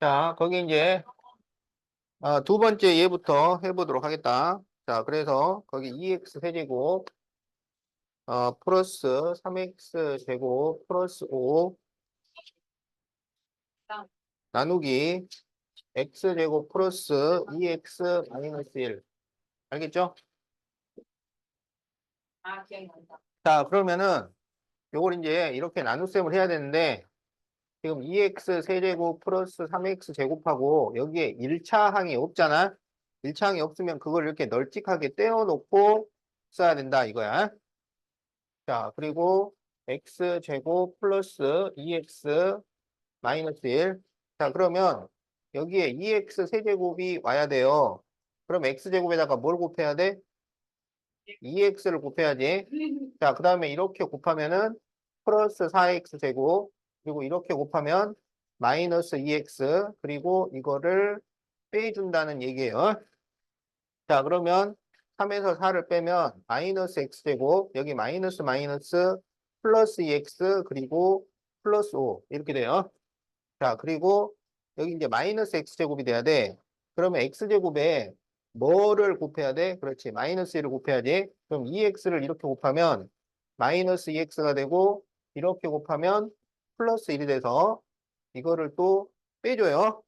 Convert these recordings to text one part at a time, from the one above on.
자, 거기 이제 두 번째 예부터 해보도록 하겠다. 자, 그래서 거기 2x 세제곱 플러스 3x 제곱 플러스 5 나누기 x 제곱 플러스 2x 마이너스 1. 알겠죠? 자, 그러면은 요걸 이제 이렇게 나눗셈을 해야 되는데 지금 2x 세제곱 플러스 3x 제곱하고 여기에 1차 항이 없잖아. 1차 항이 없으면 그걸 이렇게 널찍하게 떼어놓고 써야 된다 이거야. 자, 그리고 x 제곱 플러스 2x 마이너스 1. 자, 그러면 여기에 2x 세제곱이 와야 돼요. 그럼 x제곱에다가 뭘 곱해야 돼? 2x를 곱해야지. 자, 그 다음에 이렇게 곱하면은 플러스 4x 제곱, 그리고 이렇게 곱하면 마이너스 2x, 그리고 이거를 빼준다는 얘기예요. 자, 그러면 3에서 4를 빼면 마이너스 x 제곱, 여기 마이너스 마이너스 플러스 2x, 그리고 플러스 5 이렇게 돼요. 자, 그리고 여기 이제 마이너스 x 제곱이 돼야 돼. 그러면 x 제곱에 뭐를 곱해야 돼? 그렇지. 마이너스 1을 곱해야지. 그럼 2x를 이렇게 곱하면 마이너스 2x가 되고 이렇게 곱하면 플러스 1이 돼서 이거를 또 빼줘요.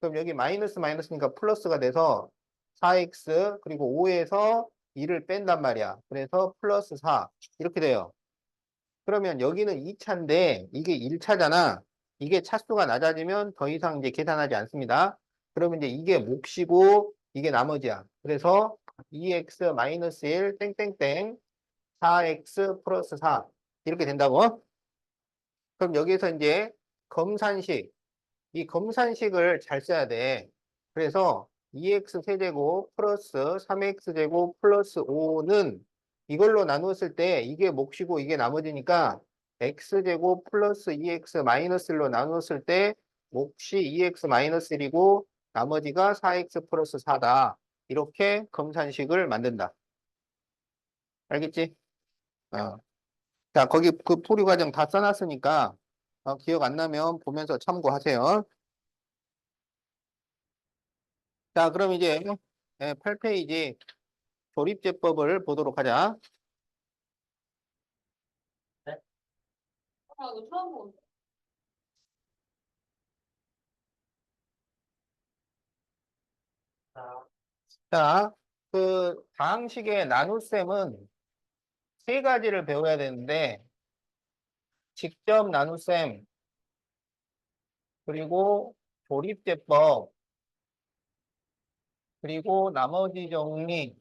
그럼 여기 마이너스 마이너스니까 플러스가 돼서 4x 그리고 5에서 2를 뺀단 말이야. 그래서 플러스 4 이렇게 돼요. 그러면 여기는 2차인데 이게 1차잖아. 이게 차수가 낮아지면 더 이상 이제 계산하지 않습니다. 그러면 이제 이게 몫이고 이게 나머지야. 그래서 2x-1 땡땡땡 4x 플러스 4 이렇게 된다고. 그럼 여기서 이제 검산식 이 검산식을 잘 써야 돼. 그래서 2x 세제곱 플러스 3x 제곱 플러스 5는 이걸로 나누었을 때 이게 몫이고 이게 나머지니까 x제곱 플러스 2x 마이너스 1로 나누었을 때 몫이 2x 마이너스 1이고 나머지가 4x 플러스 4다. 이렇게 검산식을 만든다. 알겠지? 어. 자, 거기 그 풀이 과정 다 써놨으니까 기억 안 나면 보면서 참고하세요. 자, 그럼 이제 8페이지 조립제법을 보도록 하자. 이거 처음 보는데. 자, 그 다항식의 나눗셈은 세 가지를 배워야 되는데 직접 나눗셈 그리고 조립제법 그리고 나머지 정리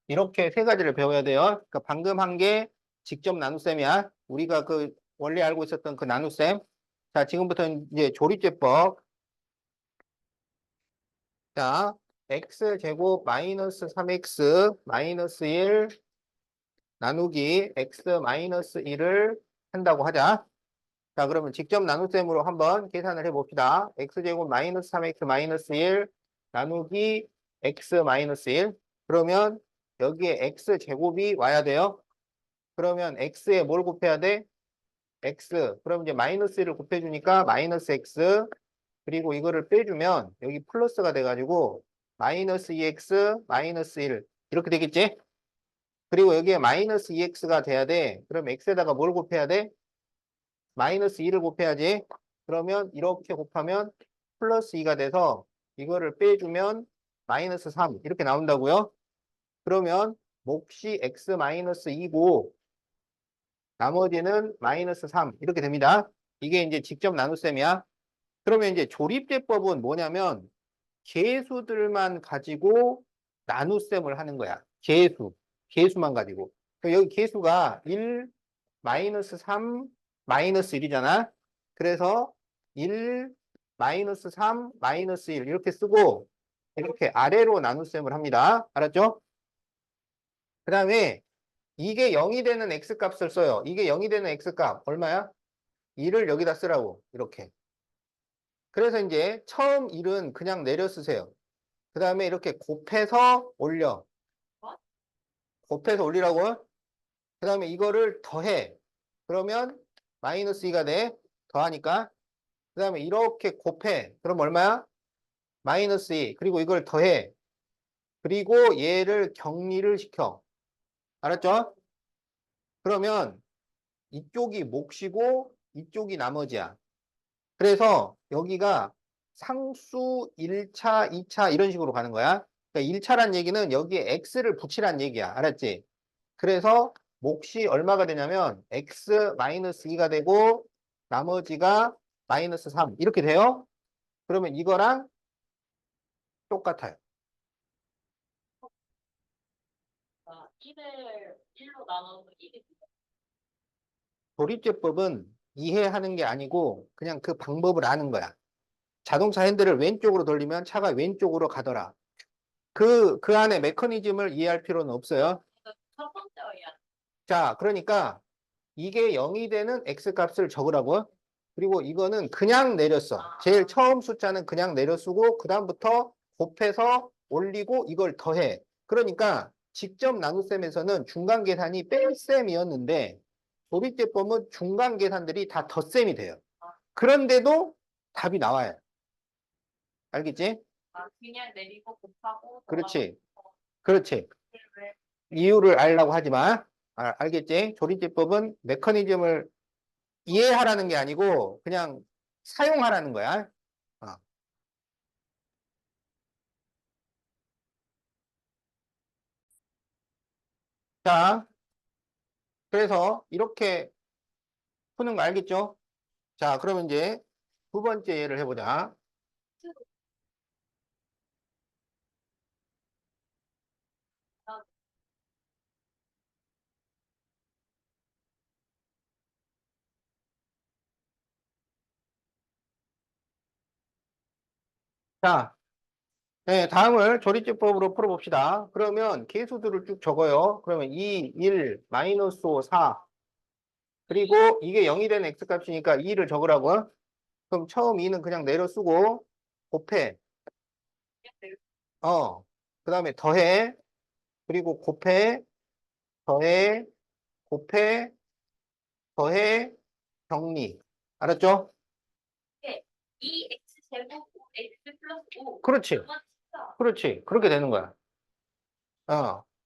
이렇게 세 가지를 배워야 돼요. 그러니까 방금 한 게 직접 나눗셈이야. 우리가 그 원래 알고 있었던 그 나눗셈. 자, 지금부터 이제 조립제법. 자, x제곱 마이너스 3x 마이너스 1 나누기 x 마이너스 1을 한다고 하자. 자, 그러면 직접 나눗셈으로 한번 계산을 해봅시다. x제곱 마이너스 3x 마이너스 1 나누기 x 마이너스 1. 그러면 여기에 x제곱이 와야 돼요. 그러면 x에 뭘 곱해야 돼? x. 그럼 이제 마이너스 1을 곱해주니까 마이너스 x. 그리고 이거를 빼주면 여기 플러스가 돼가지고 마이너스 2x 마이너스 1 이렇게 되겠지? 그리고 여기에 마이너스 2x가 돼야 돼. 그럼 x에다가 뭘 곱해야 돼? 마이너스 2를 곱해야지. 그러면 이렇게 곱하면 플러스 2가 돼서 이거를 빼주면 마이너스 3 이렇게 나온다고요. 그러면 몫이 x 마이너스 2고 나머지는 마이너스 3 이렇게 됩니다. 이게 이제 직접 나눗셈이야. 그러면 이제 조립제법은 뭐냐면 계수들만 가지고 나눗셈을 하는 거야. 계수만 가지고. 그럼 여기 계수가 1, 마이너스 3, 마이너스 1이잖아. 그래서 1, 마이너스 3, 마이너스 1 이렇게 쓰고 이렇게 아래로 나눗셈을 합니다. 알았죠? 그 다음에 이게 0이 되는 x값을 써요. 이게 0이 되는 x값 얼마야? 1을 여기다 쓰라고 이렇게. 그래서 이제 처음 1은 그냥 내려 쓰세요. 그 다음에 이렇게 곱해서 올려. 곱해서 올리라고. 그 다음에 이거를 더해. 그러면 마이너스 2가 돼. 더하니까. 그 다음에 이렇게 곱해. 그럼 얼마야? 마이너스 2. 그리고 이걸 더해. 그리고 얘를 격리를 시켜. 알았죠? 그러면 이쪽이 몫이고 이쪽이 나머지야. 그래서 여기가 상수 1차, 2차 이런 식으로 가는 거야. 그러니까 1차란 얘기는 여기에 x를 붙이란 얘기야. 알았지? 그래서 몫이 얼마가 되냐면 x-2가 되고 나머지가 마이너스 3 이렇게 돼요. 그러면 이거랑 똑같아요. 1을 1로 나눠서 1이 조립제법은 이해하는 게 아니고 그냥 그 방법을 아는 거야. 자동차 핸들을 왼쪽으로 돌리면 차가 왼쪽으로 가더라. 그 안에 메커니즘을 이해할 필요는 없어요. 첫 번째야. 자, 그러니까 이게 0이 되는 x값을 적으라고. 그리고 이거는 그냥 내렸어. 제일 처음 숫자는 그냥 내려 쓰고 그다음부터 곱해서 올리고 이걸 더해. 그러니까 직접 나눗셈에서는 중간 계산이 뺄셈이었는데 조립제법은 중간 계산들이 다 덧셈이 돼요. 그런데도 답이 나와요. 알겠지? 그냥 내리고 곱하고 그렇지. 그렇지. 이유를 알라고 하지 마. 알겠지? 조립제법은 메커니즘을 이해하라는 게 아니고 그냥 사용하라는 거야. 어. 자, 그래서 이렇게 푸는 거 알겠죠? 자, 그러면 이제 두 번째 예를 해보자. 자, 네, 다음을 조립제법으로 풀어봅시다. 그러면 계수들을 쭉 적어요. 그러면 2, 1, 마이너스 5, 4. 그리고 이게 0이 된 x값이니까 2를 적으라고. 그럼 처음 2는 그냥 내려 쓰고 곱해. 그 다음에 더해. 그리고 곱해, 더해, 곱해, 더해, 정리. 알았죠? 2x 제곱 x 플러스 5. 그렇지. 그렇지. 그렇게 되는 거야.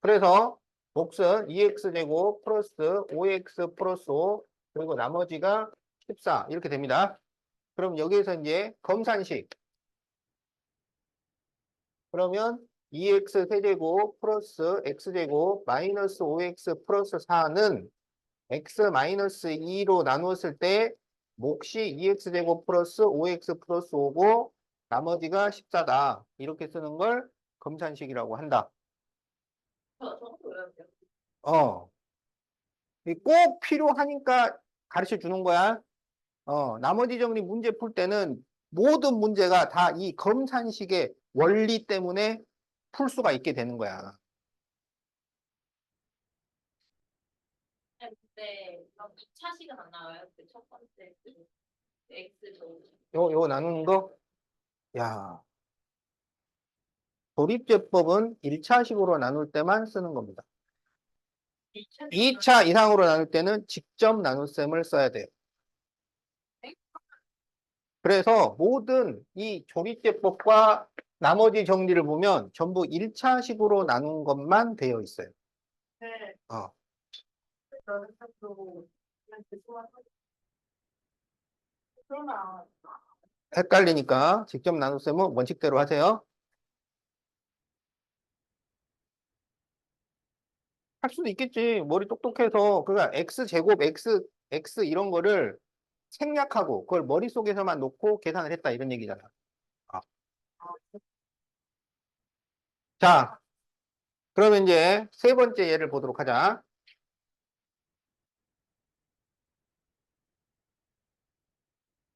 그래서 몫은 2x제곱 플러스 5x 플러스 5 그리고 나머지가 14 이렇게 됩니다. 그럼 여기에서 이제 검산식. 그러면 2x 세제곱 플러스 x제곱 마이너스 5x 플러스 4는 x 마이너스 2로 나누었을 때 몫이 2x제곱 플러스 5x 플러스 5고 나머지가 14다. 이렇게 쓰는 걸 검산식이라고 한다. 저도 외워야 돼요. 어, 꼭 필요하니까 가르쳐 주는 거야. 나머지 정리 문제 풀 때는 모든 문제가 다 이 검산식의 원리 때문에 풀 수가 있게 되는 거야. 근데 그럼 2차식은 안 나와요? 그 첫 번째 그 x 제곱. 요 나누는 거? 야, 조립제법은 1차식으로 나눌 때만 쓰는 겁니다. 2차 이상으로 나눌 때는 직접 나눗셈을 써야 돼요. 그래서 모든 이 조립제법과 나머지 정리를 보면 전부 1차식으로 나눈 것만 되어 있어요. 네. 어. 저는 또 그냥 그러면 헷갈리니까 직접 나눗셈은 원칙대로 하세요. 할 수도 있겠지. 머리 똑똑해서 그러니까 x제곱 x 이런 거를 생략하고 그걸 머릿속에서만 놓고 계산을 했다 이런 얘기잖아. 어. 자, 그러면 이제 세 번째 예를 보도록 하자.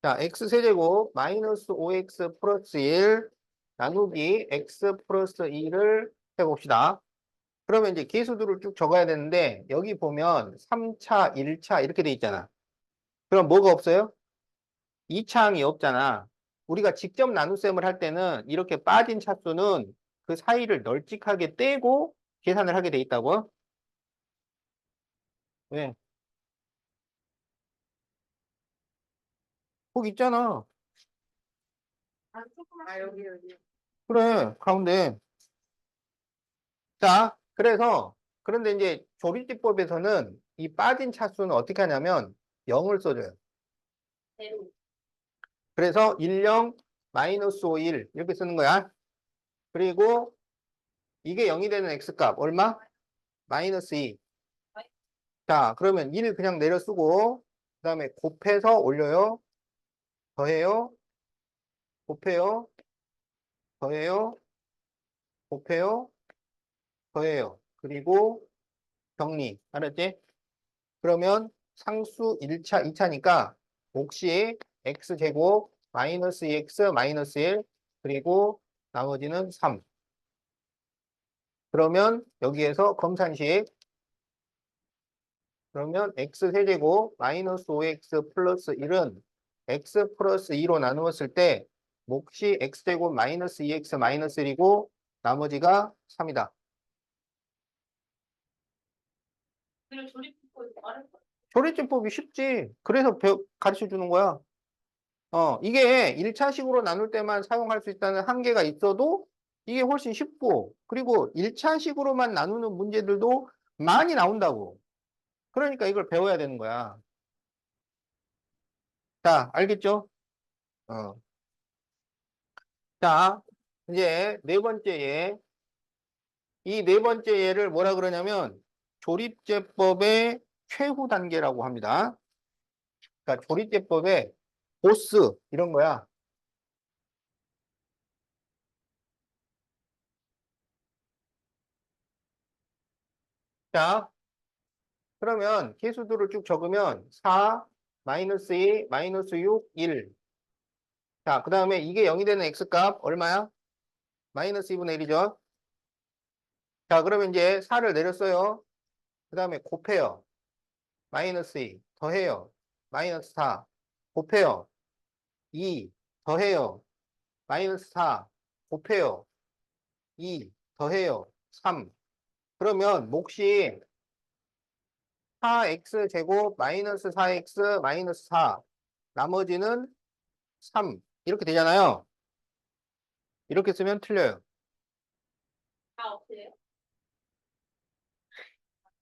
자, x세제곱 마이너스 5x 플러스 1 나누기 x 플러스 2를 해봅시다. 그러면 이제 계수들을 쭉 적어야 되는데 여기 보면 3차, 1차 이렇게 돼 있잖아. 그럼 뭐가 없어요? 2차항이 없잖아. 우리가 직접 나눗셈을 할 때는 이렇게 빠진 차수는 그 사이를 널찍하게 떼고 계산을 하게 돼 있다고. 왜? 거기 있잖아. 아, 여기. 그래, 가운데. 자, 그래서, 그런데 이제 조리집법에서는 이 빠진 차수는 어떻게 하냐면 0을 써줘요. 대로. 그래서 10 마이너스 51 이렇게 쓰는 거야. 그리고 이게 0이 되는 x값 얼마? 마이너스 2. 자, 그러면 1 그냥 내려 쓰고 그 다음에 곱해서 올려요. 더해요. 곱해요. 더해요. 곱해요. 더해요. 그리고 정리. 알았지? 그러면 상수 1차, 2차니까 몫이 x제곱 마이너스 2x 마이너스 1 그리고 나머지는 3. 그러면 여기에서 검산식 그러면 x세제곱 마이너스 5x 플러스 1은 x 플러스 2로 나누었을 때 몫이 x제곱 마이너스 2x 마이너스 1이고 나머지가 3이다. 그리고 조립법을 말했어. 조리집법이 쉽지. 그래서 가르쳐 주는 거야. 이게 1차식으로 나눌 때만 사용할 수 있다는 한계가 있어도 이게 훨씬 쉽고 그리고 1차식으로만 나누는 문제들도 많이 나온다고. 그러니까 이걸 배워야 되는 거야. 자, 알겠죠? 어. 자, 이제 네 번째 예. 이 네 번째 예를 뭐라 그러냐면 조립제법의 최후 단계라고 합니다. 그러니까 조립제법의 보스 이런 거야. 자, 그러면 계수들을 쭉 적으면 4, 마이너스 2, 마이너스 6, 1. 자, 그 다음에 이게 0이 되는 x값 얼마야? 마이너스 2분의 1이죠. 자, 그러면 이제 4를 내렸어요. 그 다음에 곱해요. 마이너스 2, 더해요. 마이너스 4, 곱해요. 2, 더해요. 마이너스 4, 곱해요. 2, 더해요. 3. 그러면 몫이 4x 제곱 마이너스 4x 마이너스 4. 나머지는 3. 이렇게 되잖아요. 이렇게 쓰면 틀려요. 다 없애요.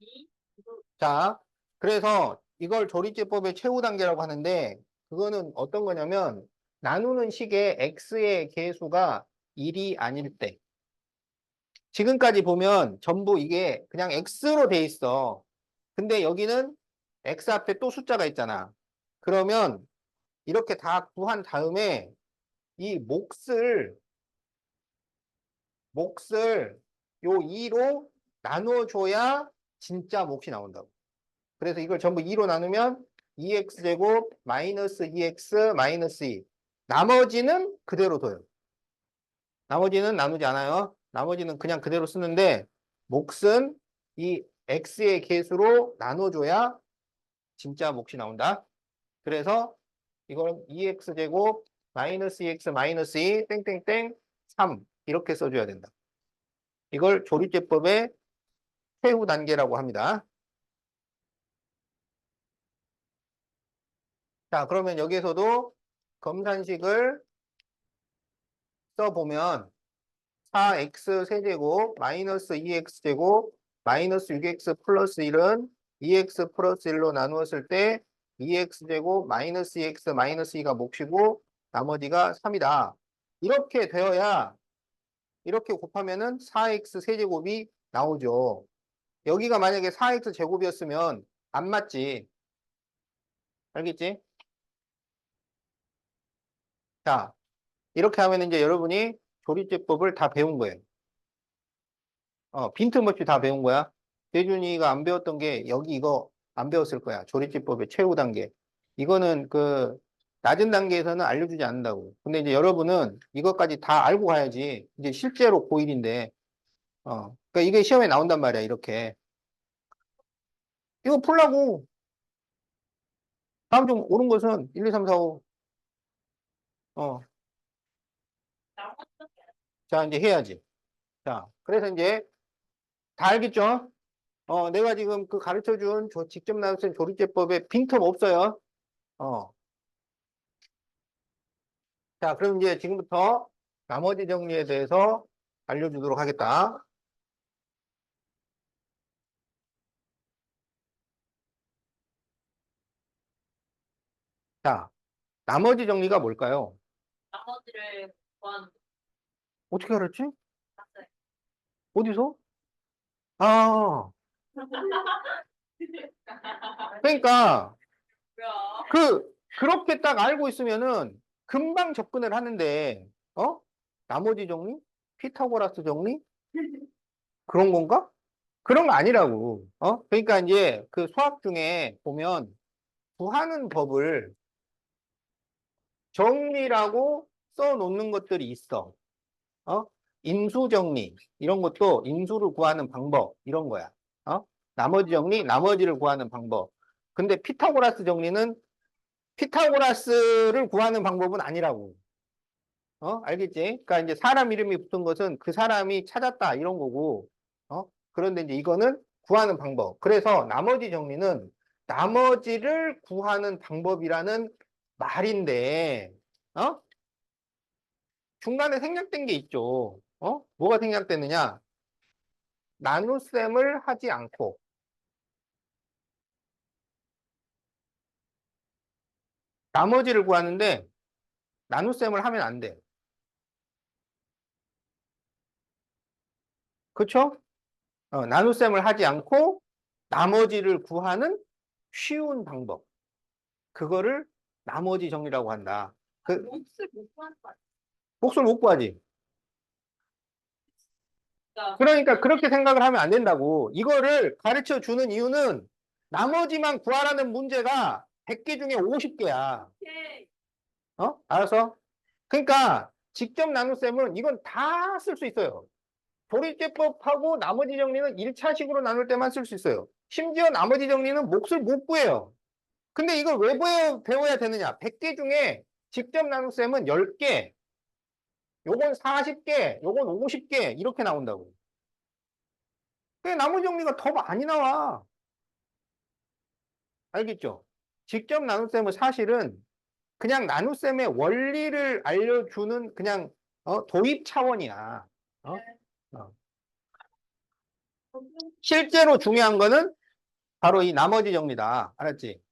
이, 이거 자, 그래서 이걸 조리제법의 최후 단계라고 하는데 그거는 어떤 거냐면 나누는 식의 x의 계수가 1이 아닐 때. 지금까지 보면 전부 이게 그냥 x로 돼 있어. 근데 여기는 x 앞에 또 숫자가 있잖아. 그러면 이렇게 다 구한 다음에 이 몫을 요 2로 나누어줘야 진짜 몫이 나온다고. 그래서 이걸 전부 2로 나누면 2x제곱 마이너스 2x 마이너스 2. 나머지는 그대로 둬요. 나머지는 나누지 않아요. 나머지는 그냥 그대로 쓰는데 몫은 이 x의 계수로 나눠줘야 진짜 몫이 나온다. 그래서 이걸 2x제곱 마이너스 2x 마이너스 2 땡땡땡 3 이렇게 써줘야 된다. 이걸 조립제법의 최후 단계라고 합니다. 자, 그러면 여기에서도 검산식을 써보면 4x 세제곱 마이너스 2x제곱 마이너스 6x 플러스 1은 2x 플러스 1로 나누었을 때 2x제곱 마이너스 2x 마이너스 2가 몫이고 나머지가 3이다. 이렇게 되어야 이렇게 곱하면은 4x 세제곱이 나오죠. 여기가 만약에 4x 제곱이었으면 안 맞지. 알겠지? 자, 이렇게 하면 이제 여러분이 조립제법을 다 배운 거예요. 빈틈없이 다 배운 거야. 대준이가 안 배웠던 게 여기 이거 안 배웠을 거야. 조립제법의 최후 단계. 이거는 그 낮은 단계에서는 알려주지 않는다고. 근데 이제 여러분은 이것까지 다 알고 가야지. 이제 실제로 고1인데, 그러니까 이게 시험에 나온단 말이야. 이렇게. 이거 풀라고. 다음 중 옳은 것은 1, 2, 3, 4, 5. 어, 나머지 자, 이제 해야지. 자, 그래서 이제 다 알겠죠? 내가 지금 그 가르쳐 준 직접 나눈 조립제법에 빈틈 없어요. 어, 자, 그럼 이제 지금부터 나머지 정리에 대해서 알려주도록 하겠다. 자, 나머지 정리가 뭘까요? 나머지를 구하는 어떻게 알았지? 거 어디서? 아, 그러니까 뭐야? 그렇게 딱 알고 있으면은 금방 접근을 하는데, 어? 나머지 정리? 피타고라스 정리? 그런 건가? 그런 거 아니라고. 그러니까 이제 그 수학 중에 보면 구하는 법을 정리라고 써 놓는 것들이 있어. 어? 인수 정리. 이런 것도 인수를 구하는 방법. 이런 거야. 어? 나머지 정리, 나머지를 구하는 방법. 근데 피타고라스 정리는 피타고라스를 구하는 방법은 아니라고. 알겠지? 그러니까 이제 사람 이름이 붙은 것은 그 사람이 찾았다 이런 거고. 그런데 이제 이거는 구하는 방법. 그래서 나머지 정리는 나머지를 구하는 방법이라는 말인데, 어? 중간에 생략된 게 있죠. 뭐가 생략되느냐? 나눗셈을 하지 않고 나머지를 구하는데 나눗셈을 하면 안 돼. 그쵸? 나눗셈을 하지 않고 나머지를 구하는 쉬운 방법. 그거를 나머지 정리라고 한다. 몫을 못 구하는 거 몫을 못 구하지. 아니야? 그러니까 그렇게 생각을 하면 안 된다고. 이거를 가르쳐 주는 이유는 나머지만 구하라는 문제가 100개 중에 50개야. 오케이. 알아서? 그러니까 직접 나눗셈은 이건 다 쓸 수 있어요. 조리제법하고 나머지 정리는 1차식으로 나눌 때만 쓸 수 있어요. 심지어 나머지 정리는 몫을 못 구해요. 근데 이걸 왜 배워야 되느냐? 100개 중에 직접 나눗셈은 10개, 요건 40개, 요건 50개 이렇게 나온다고. 그 나머지 정리가 더 많이 나와. 알겠죠? 직접 나눗셈은 사실은 그냥 나눗셈의 원리를 알려주는 그냥 도입 차원이야. 어? 어. 실제로 중요한 거는 바로 이 나머지 정리다. 알았지?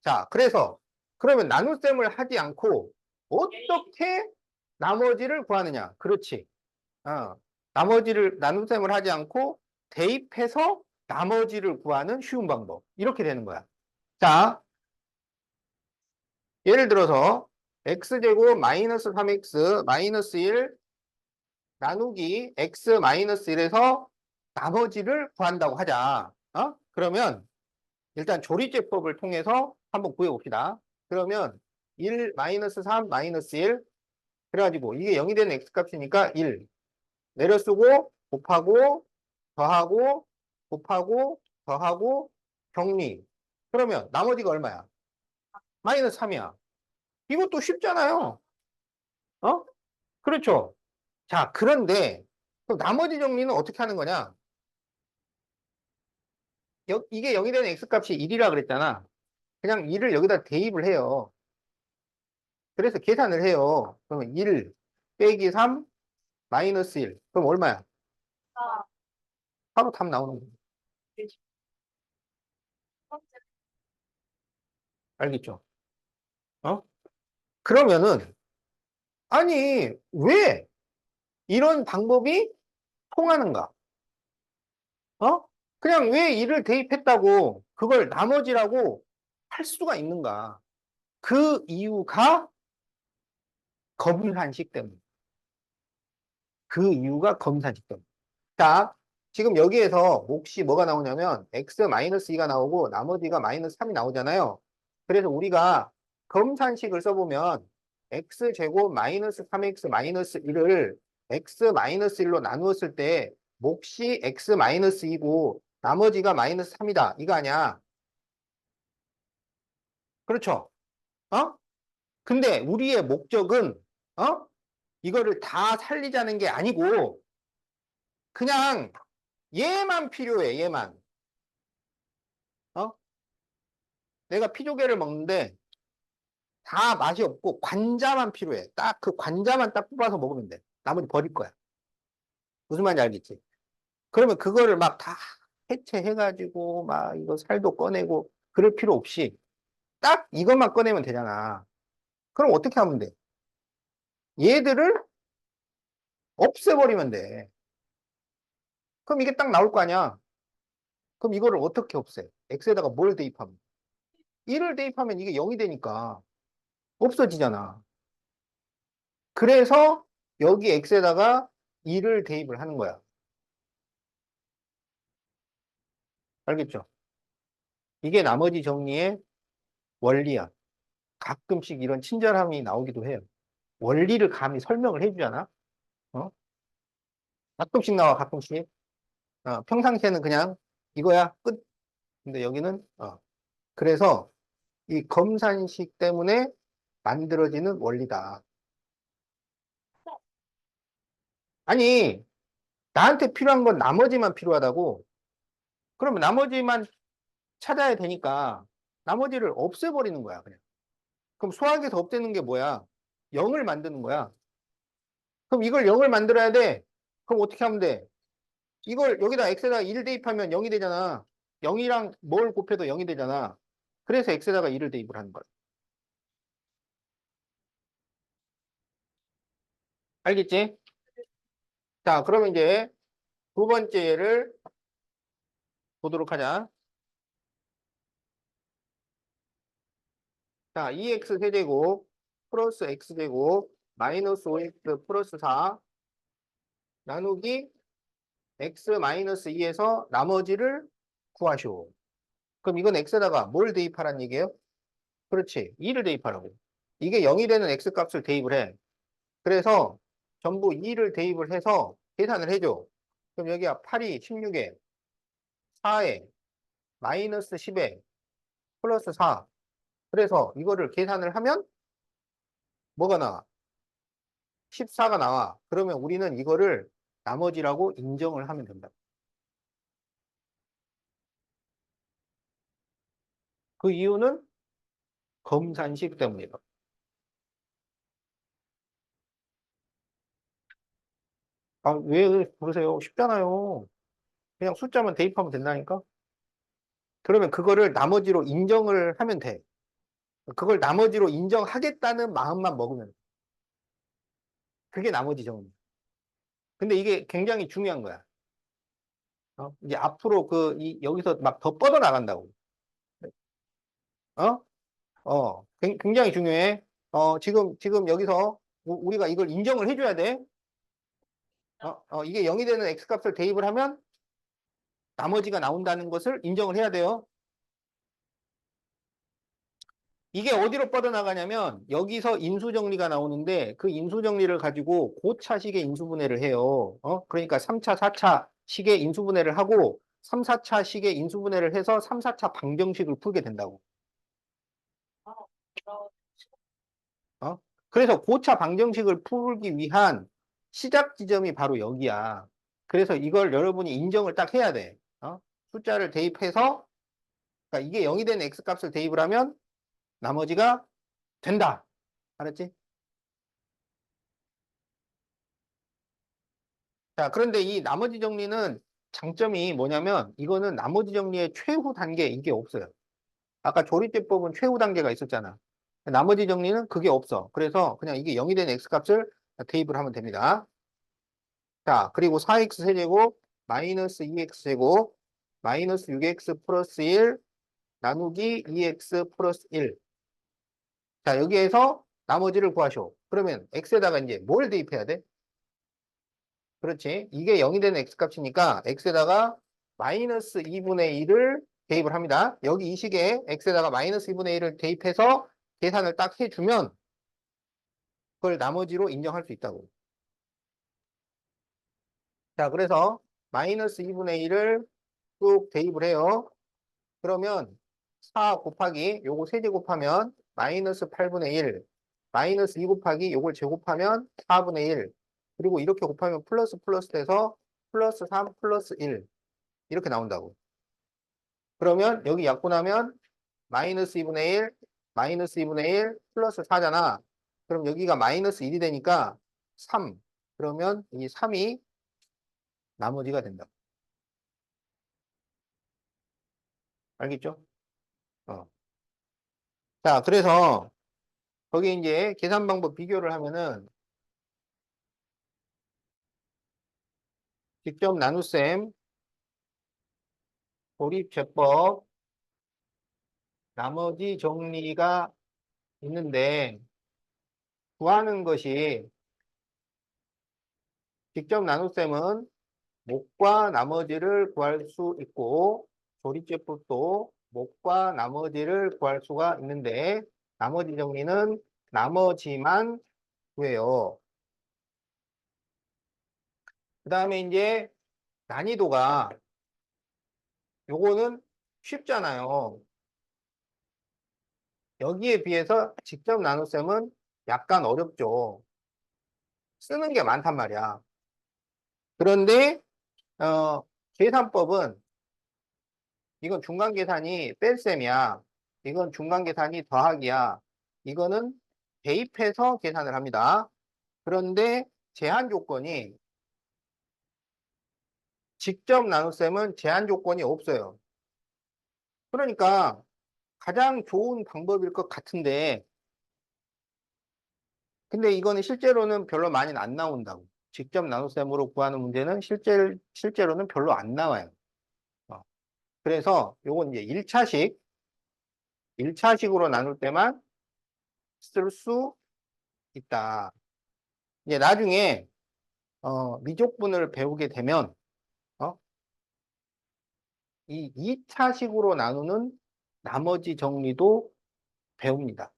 자, 그래서 그러면 나눗셈을 하지 않고 어떻게 나머지를 구하느냐? 그렇지. 나머지를 나눗셈을 하지 않고 대입해서 나머지를 구하는 쉬운 방법. 이렇게 되는 거야. 자, 예를 들어서 x제곱 마이너스 3x 마이너스 1 나누기 x 마이너스 1에서 나머지를 구한다고 하자. 그러면 일단 조리제법을 통해서 한번 구해봅시다. 그러면 1 마이너스 3 마이너스 1 그래가지고 이게 0이 되는 x값이니까 1 내려쓰고 곱하고 더하고 곱하고 더하고 정리. 그러면 나머지가 얼마야? 마이너스 3이야. 이것도 쉽잖아요. 어? 그렇죠. 자, 그런데 그럼 나머지 정리는 어떻게 하는 거냐? 이게 0이 되는 x값이 1이라 그랬잖아. 그냥 1을 여기다 대입을 해요. 그래서 계산을 해요. 그러면 1 빼기 3 마이너스 1. 그럼 얼마야? 아, 바로 답 나오는 거예요. 알겠죠? 어? 그러면은, 아니, 왜 이런 방법이 통하는가? 어? 그냥 왜 1을 대입했다고 그걸 나머지라고 할 수가 있는가? 그 이유가 검산식 때문에. 그 이유가 검산식 때문에. 자, 지금 여기에서 몫이 뭐가 나오냐면 x-2가 나오고 나머지가 마이너스 3이 나오잖아요. 그래서 우리가 검산식을 써보면 x제곱 마이너스 3x 마이너스 1을 x-1로 나누었을 때 몫이 x-2이고 나머지가 마이너스 3이다. 이거 아니야. 그렇죠? 근데 우리의 목적은 이거를 다 살리자는 게 아니고 그냥 얘만 필요해, 얘만. 어? 내가 피조개를 먹는데 다 맛이 없고 관자만 필요해. 딱 그 관자만 딱 뽑아서 먹으면 돼. 나머지 버릴 거야. 무슨 말인지 알겠지? 그러면 그거를 막 다 해체해가지고 막 이거 살도 꺼내고 그럴 필요 없이 딱 이것만 꺼내면 되잖아. 그럼 어떻게 하면 돼? 얘들을 없애버리면 돼. 그럼 이게 딱 나올 거 아니야? 그럼 이거를 어떻게 없애? x에다가 뭘 대입하면? 1을 대입하면 이게 0이 되니까 없어지잖아. 그래서 여기 x에다가 2를 대입을 하는 거야. 알겠죠? 이게 나머지 정리의 원리야. 가끔씩 이런 친절함이 나오기도 해요. 원리를 감히 설명을 해주잖아. 어? 가끔씩 나와, 가끔씩. 평상시에는 그냥 이거야, 끝. 근데 여기는, 그래서 이 검산식 때문에 만들어지는 원리다. 아니, 나한테 필요한 건 나머지만 필요하다고. 그러면 나머지만 찾아야 되니까 나머지를 없애버리는 거야, 그냥. 그럼 수학에서 없애는 게 뭐야? 0을 만드는 거야. 그럼 이걸 0을 만들어야 돼. 그럼 어떻게 하면 돼? 이걸 여기다 x에다가 1 대입하면 0이 되잖아. 0이랑 뭘 곱해도 0이 되잖아. 그래서 x에다가 1을 대입을 하는 거야. 알겠지? 자, 그러면 이제 두 번째 예를 보도록 하자. 자, 2x 세제곱 플러스 x제곱 마이너스 5x 플러스 4 나누기 x 마이너스 2에서 나머지를 구하시오. 그럼 이건 x에다가 뭘 대입하라는 얘기예요? 그렇지. 2를 대입하라고. 이게 0이 되는 x 값을 대입을 해. 그래서 전부 2를 대입을 해서 계산을 해줘. 그럼 여기가 8이 16에 4에 마이너스 10에 플러스 4. 그래서 이거를 계산을 하면 뭐가 나와? 14가 나와. 그러면 우리는 이거를 나머지라고 인정을 하면 된다. 그 이유는 검산식 때문이다. 아, 왜 그러세요? 쉽잖아요. 그냥 숫자만 대입하면 된다니까? 그러면 그거를 나머지로 인정을 하면 돼. 그걸 나머지로 인정하겠다는 마음만 먹으면 돼. 그게 나머지 정리. 근데 이게 굉장히 중요한 거야. 이제 앞으로 여기서 막 더 뻗어나간다고. 어? 굉장히 중요해. 지금 여기서 우리가 이걸 인정을 해줘야 돼. 이게 0이 되는 x값을 대입을 하면 나머지가 나온다는 것을 인정을 해야 돼요. 이게 어디로 뻗어나가냐면 여기서 인수정리가 나오는데 그 인수정리를 가지고 고차식의 인수분해를 해요. 그러니까 3차, 4차 식의 인수분해를 하고 3, 4차 식의 인수분해를 해서 3, 4차 방정식을 풀게 된다고. 어? 그래서 고차 방정식을 풀기 위한 시작 지점이 바로 여기야. 그래서 이걸 여러분이 인정을 딱 해야 돼. 숫자를 대입해서 그러니까 이게 0이 된 x값을 대입을 하면 나머지가 된다. 알았지? 자, 그런데 이 나머지 정리는 장점이 뭐냐면 이거는 나머지 정리의 최후 단계 이게 없어요. 아까 조리제법은 최후 단계가 있었잖아. 나머지 정리는 그게 없어. 그래서 그냥 이게 0이 된 x값을 대입을 하면 됩니다. 자, 그리고 4x 세제곱 마이너스 2x 제곱 마이너스 6x 플러스 1 나누기 2x 플러스 1. 자, 여기에서 나머지를 구하시오. 그러면 x에다가 이제 뭘 대입해야 돼? 그렇지. 이게 0이 되는 x값이니까 x에다가 마이너스 2분의 1을 대입을 합니다. 여기 이 식에 x에다가 마이너스 2분의 1을 대입해서 계산을 딱 해주면 그걸 나머지로 인정할 수 있다고. 자, 그래서 마이너스 2분의 1을 쭉 대입을 해요. 그러면 4 곱하기 요거 세제곱하면 마이너스 8분의 1 마이너스 2 곱하기 요걸 제곱하면 4분의 1 그리고 이렇게 곱하면 플러스 플러스 돼서 플러스 3 플러스 1 이렇게 나온다고. 그러면 여기 약분하면 마이너스 2분의 1 마이너스 2분의 1 플러스 4잖아. 그럼 여기가 마이너스 1이 되니까 3. 그러면 이 3이 나머지가 된다. 알겠죠? 어. 자, 그래서 거기 이제 계산 방법 비교를 하면은 직접 나눗셈, 고립제법, 나머지 정리가 있는데 구하는 것이 직접 나눗셈은 목과 나머지를 구할 수 있고 조립제법도 목과 나머지를 구할 수가 있는데 나머지 정리는 나머지만 구해요. 그 다음에 이제 난이도가 요거는 쉽잖아요. 여기에 비해서 직접 나눗셈은 약간 어렵죠. 쓰는 게 많단 말이야. 그런데 계산법은 이건 중간 계산이 뺄셈이야. 이건 중간 계산이 더하기야. 이거는 대입해서 계산을 합니다. 그런데 제한 조건이 직접 나눗셈은 제한 조건이 없어요. 그러니까 가장 좋은 방법일 것 같은데 근데 이거는 실제로는 별로 많이 안 나온다고. 직접 나눗셈으로 구하는 문제는 실제로는 별로 안 나와요. 어. 그래서 요건 이제 1차식으로 나눌 때만 쓸 수 있다. 이제 나중에 미적분을 배우게 되면 어? 이 2차식으로 나누는 나머지 정리도 배웁니다.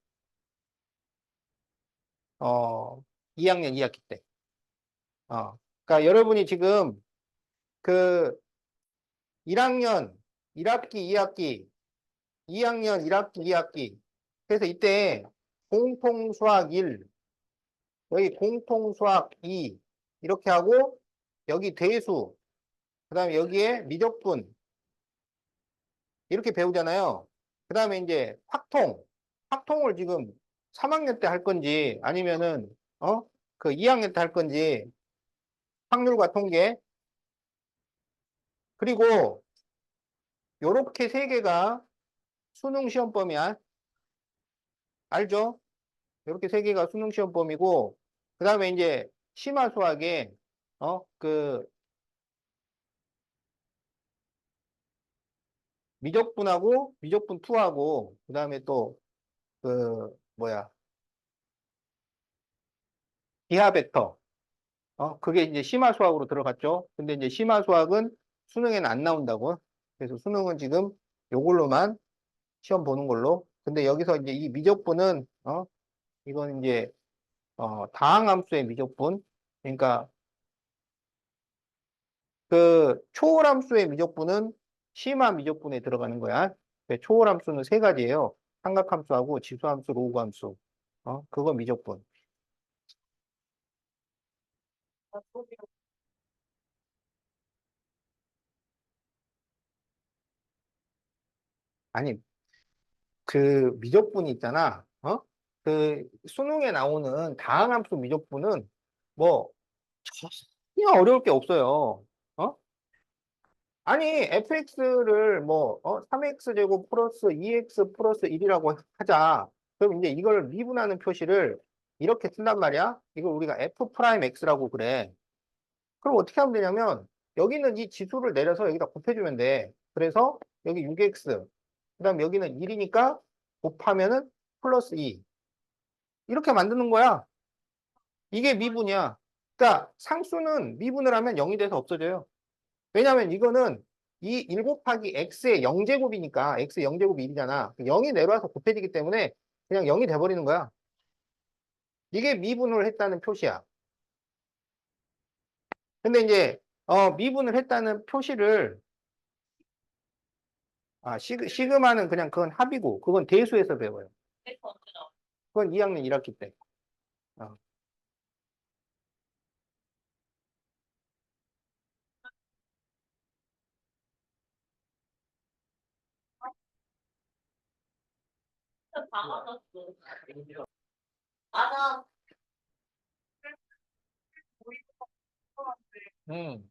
2학년 2학기 때. 그러니까 여러분이 지금 그 1학년 1학기 2학기 2학년 1학기 2학기 그래서 이때 공통수학 1 여기 공통수학 2 이렇게 하고 여기 대수 그 다음에 여기에 미적분 이렇게 배우잖아요. 그 다음에 이제 확통을 지금 3학년 때 할 건지 아니면은 그 2학년 때 할 건지 확률과 통계 그리고 요렇게 세 개가 수능 시험범위야. 알죠? 요렇게 세 개가 수능 시험범위고 그 다음에 이제 심화 수학에 그 미적분하고 미적분 2하고 그 다음에 또 그 뭐야 기하 벡터 그게 이제 심화 수학으로 들어갔죠. 근데 이제 심화 수학은 수능에는 안 나온다고. 그래서 수능은 지금 요걸로만 시험 보는 걸로. 근데 여기서 이제 이 미적분은 이건 이제 다항함수의 미적분. 그러니까 그 초월함수의 미적분은 심화 미적분에 들어가는 거야. 초월함수는 세 가지예요. 삼각함수하고 지수함수, 로그함수. 그거 미적분. 아니, 그 미적분이 있잖아. 그 수능에 나오는 다항함수 미적분은 뭐 전혀 어려울 게 없어요. 어? 아니, fx를 뭐 3x 제곱 플러스 2x 플러스 1이라고 하자. 그럼 이제 이걸 미분하는 표시를 이렇게 쓴단 말이야. 이걸 우리가 f 프라임 x라고 그래. 그럼 어떻게 하면 되냐면 여기는 이 지수를 내려서 여기다 곱해주면 돼. 그래서 여기 6x, 그다음 여기는 1이니까 곱하면은 플러스 2. 이렇게 만드는 거야. 이게 미분이야. 그러니까 상수는 미분을 하면 0이 돼서 없어져요. 왜냐하면 이거는 이 1 곱하기 x의 0제곱이니까 x의 0제곱이 1이잖아. 0이 내려와서 곱해지기 때문에 그냥 0이 돼버리는 거야. 이게 미분을 했다는 표시야. 근데 이제 미분을 했다는 표시를 시그마는 그냥 그건 합이고 그건 대수에서 배워요. 벡터 언제 나와요? 그건 2학년 1학기 때. 어. 다 맞았어. 맞아. 음.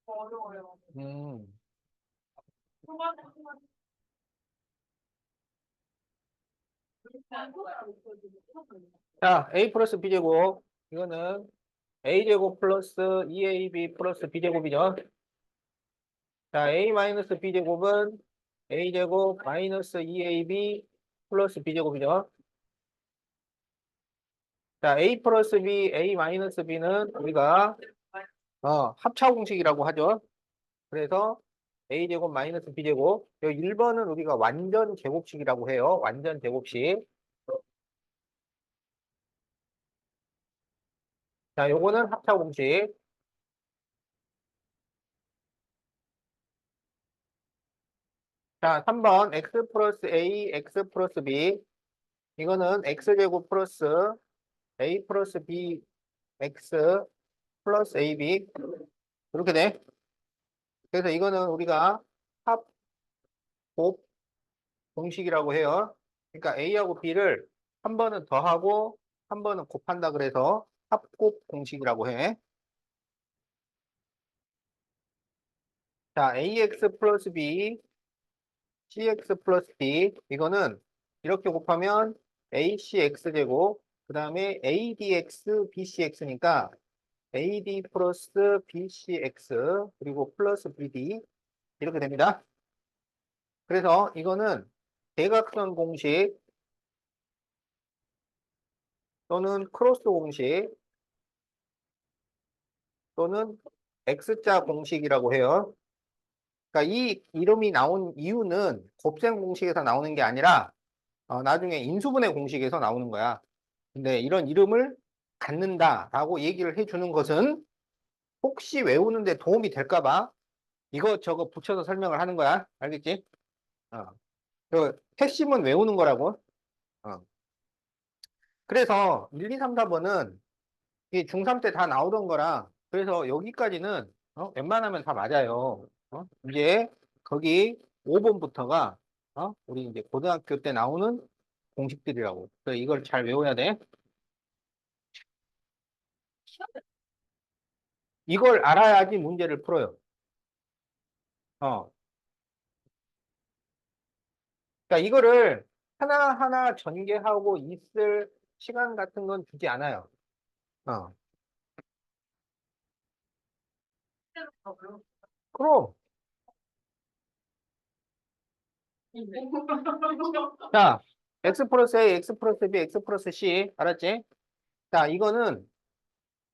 어려워요. 음. 자, A 플러스 B제곱. 이거는 A제곱 플러스 2AB 플러스 B제곱이죠. 자, A 마이너스 B제곱은 A제곱 마이너스 2AB 플러스 B제곱이죠. 자, A 플러스 B, A 마이너스 B는 우리가 합차 공식이라고 하죠. 그래서 A제곱 마이너스 B제곱. 여기 1번은 우리가 완전 제곱식이라고 해요. 완전 제곱식. 자, 요거는 합차 공식. 자, 3번 X 플러스 A, X 플러스 B. 이거는 X제곱 플러스 A 플러스 B, X 플러스 AB. 이렇게 돼. 그래서 이거는 우리가 합곱 공식이라고 해요. 그러니까 A하고 B를 한 번은 더하고 한 번은 곱한다 그래서 합곱 공식이라고 해. 자, AX 플러스 B, CX 플러스 D. 이거는 이렇게 곱하면 ACX제곱, 그 다음에 ADX, BCX니까 AD 플러스 BCX, 그리고 플러스 BD. 이렇게 됩니다. 그래서 이거는 대각선 공식 또는 크로스 공식 또는 X자 공식이라고 해요. 그러니까 이 이름이 나온 이유는 곱셈 공식에서 나오는 게 아니라 나중에 인수분해 공식에서 나오는 거야. 근데 이런 이름을 갖는다라고 얘기를 해주는 것은 혹시 외우는데 도움이 될까 봐 이것저것 붙여서 설명을 하는 거야. 알겠지? 어. 그 핵심은 외우는 거라고. 어. 그래서 1, 2, 3, 4번은 이 중3 때 다 나오던 거라 그래서 여기까지는 웬만하면 다 맞아요. 이제 거기 5번부터가 우리 이제 고등학교 때 나오는 공식들이라고. 그래서 이걸 잘 외워야 돼. 이걸 알아야지 문제를 풀어요. 어. 그러니까 이거를 하나하나 전개하고 있을 시간 같은 건 주지 않아요. 어. 그럼. 자, x 플러스 a, x 플러스 b, x 플러스 c. 알았지? 자, 이거는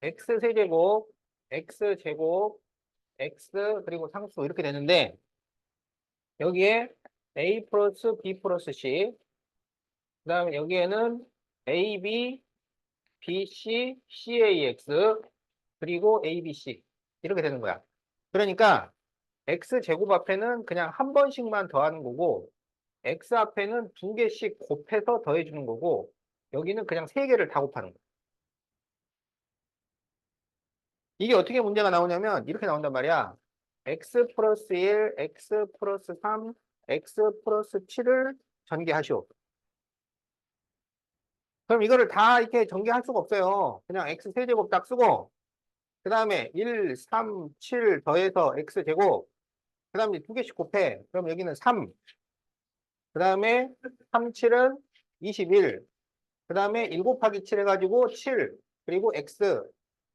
x 세제곱, x 제곱, x 그리고 상수 이렇게 되는데 여기에 a 플러스 b 플러스 c 그 다음에 여기에는 a, b, b, c, c, a, x 그리고 a, b, c 이렇게 되는 거야. 그러니까 x 제곱 앞에는 그냥 한 번씩만 더하는 거고 x 앞에는 두 개씩 곱해서 더해주는 거고 여기는 그냥 세 개를 다 곱하는 거야. 이게 어떻게 문제가 나오냐면 이렇게 나온단 말이야. x 플러스 1, x 플러스 3, x 플러스 7을 전개하시오. 그럼 이거를 다 이렇게 전개할 수가 없어요. 그냥 x 세제곱 딱 쓰고 그 다음에 1, 3, 7 더해서 x 제곱 그 다음에 두 개씩 곱해. 그럼 여기는 3. 그 다음에 3, 7은 21. 그 다음에 1 곱하기 7 해가지고 7. 그리고 x.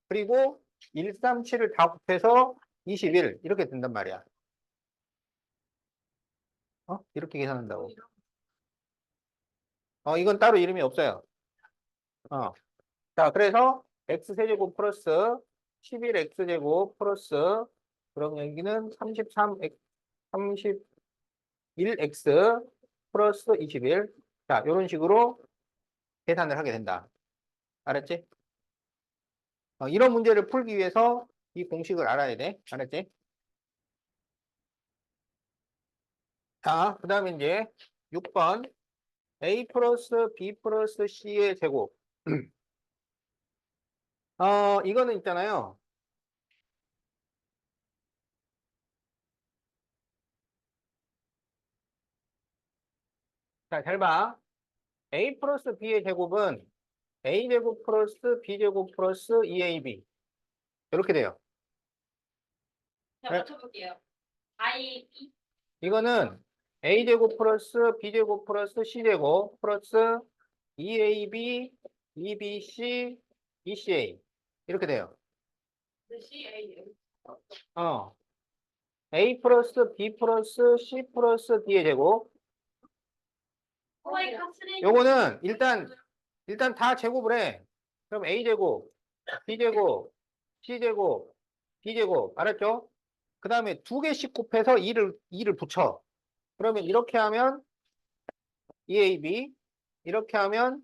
그리고 1, 3, 7을 다 곱해서 21. 이렇게 된단 말이야. 이렇게 계산한다고. 이건 따로 이름이 없어요. 어. 자, 그래서 x세제곱 플러스 11x제곱 플러스 그럼 여기는 31x 플러스 21. 자, 이런 식으로 계산을 하게 된다. 알았지? 이런 문제를 풀기 위해서 이 공식을 알아야 돼. 알았지? 자, 그 다음에 이제 6번 a 플러스 b 플러스 c의 제곱. 이거는 있잖아요. 자, 잘 봐. A 플러스 B의 제곱은 A제곱 플러스 B제곱 플러스 2AB. 이렇게 돼요. 자, 네. 맞춰볼게요. I, B, 이거는 A제곱 플러스 B제곱 플러스 C제곱 플러스 2AB, 2BC, ECA. 이렇게 돼요. C, A, 어. A 플러스 B 플러스 C 플러스 D의 제곱. 코의 카스레인. 요거는 일단 다 제곱을 해. 그럼 A제곱, B제곱, C제곱, D제곱. 알았죠? 그 다음에 두 개씩 곱해서 2를 붙여. 그러면 이렇게 하면 EAB, 이렇게 하면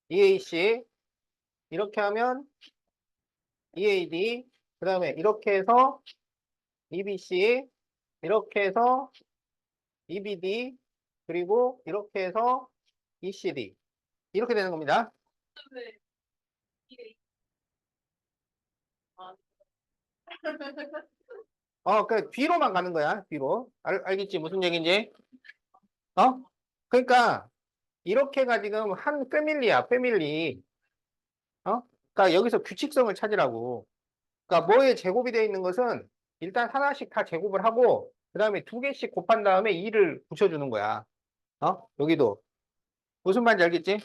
EAC, 이렇게 하면 EAD, 그 다음에 이렇게 해서 EBC, 이렇게 해서 EBD, 그리고 이렇게 해서 ECD. 이렇게 되는 겁니다. 그 뒤로만 가는 거야, 뒤로. 알겠지? 무슨 얘기인지? 어? 그러니까 이렇게가 지금 한 패밀리야, 패밀리. 그러니까 여기서 규칙성을 찾으라고. 그러니까 뭐에 제곱이 되어 있는 것은 일단 하나씩 다 제곱을 하고 그 다음에 두 개씩 곱한 다음에 2를 붙여주는 거야. 여기도. 무슨 말인지 알겠지?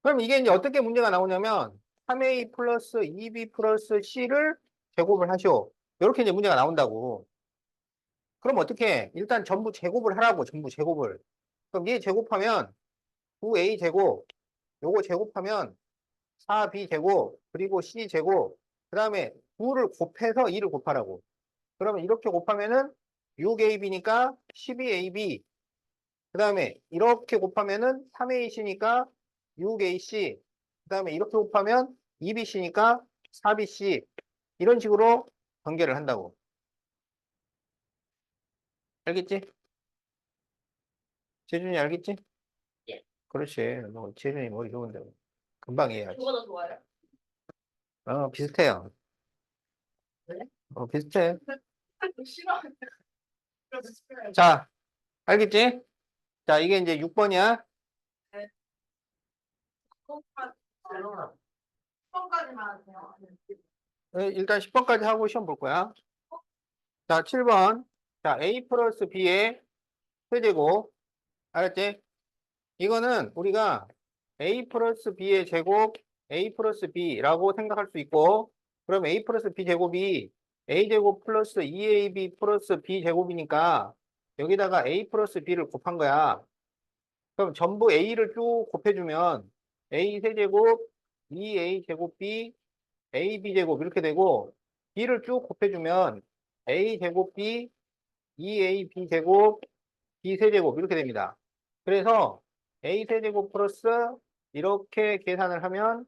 그럼 이게 이제 어떻게 문제가 나오냐면 3A 플러스 2B 플러스 C를 제곱을 하시오. 이렇게 이제 문제가 나온다고. 그럼 어떻게 해? 일단 전부 제곱을 하라고, 전부 제곱을. 그럼 얘 제곱하면 9A 제곱, 요거 제곱하면 4B 제곱, 그리고 C 제곱, 그 다음에 9를 곱해서 2를 곱하라고. 그러면 이렇게 곱하면은 6AB니까 12AB, 그 다음에 이렇게 곱하면은 3AC니까 6AC, 그 다음에 이렇게 곱하면 2BC니까 4BC, 이런 식으로 전개를 한다고. 알겠지? 재준이 알겠지? 예. 그렇지. 뭐 재준이 머리 좋은데 금방 이해하지. 누가 더 좋아요? 비슷해요. 그래? 비슷해. 싫어. 자, 알겠지? 자, 이게 이제 6번이야. 네. 10번까지만 하세요. 일단 10번까지 하고 시험 볼 거야. 자, 7번. 자, A 플러스 B의 세제곱. 알았지? 이거는 우리가 A 플러스 B의 제곱, A 플러스 B라고 생각할 수 있고, 그럼 A 플러스 B 제곱이 A 제곱 플러스 2AB 플러스 B 제곱이니까 여기다가 A 플러스 B를 곱한 거야. 그럼 전부 A를 쭉 곱해주면 A 세제곱, 2A 제곱 B, AB 제곱 이렇게 되고, B를 쭉 곱해주면 A 제곱 B, 2AB 제곱, B 세제곱 이렇게 됩니다. 그래서 A 세제곱 플러스 이렇게 계산을 하면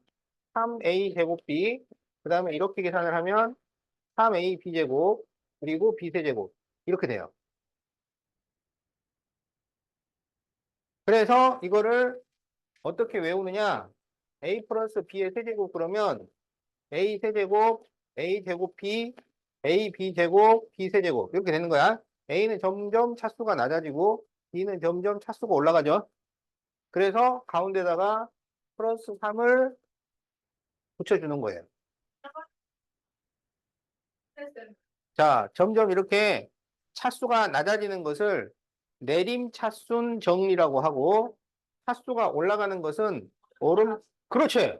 3A 제곱 B, 그 다음에 이렇게 계산을 하면 3A B 제곱, 그리고 B 세제곱 이렇게 돼요. 그래서 이거를 어떻게 외우느냐? A 플러스 B의 세제곱 그러면 A 세제곱, A 제곱 B, A B 제곱, B 세제곱 이렇게 되는 거야. A는 점점 차수가 낮아지고 B는 점점 차수가 올라가죠. 그래서 가운데다가 플러스 3을 붙여주는 거예요. 자, 점점 이렇게 차수가 낮아지는 것을 내림차순 정리라고 하고 차수가 올라가는 것은 그렇지.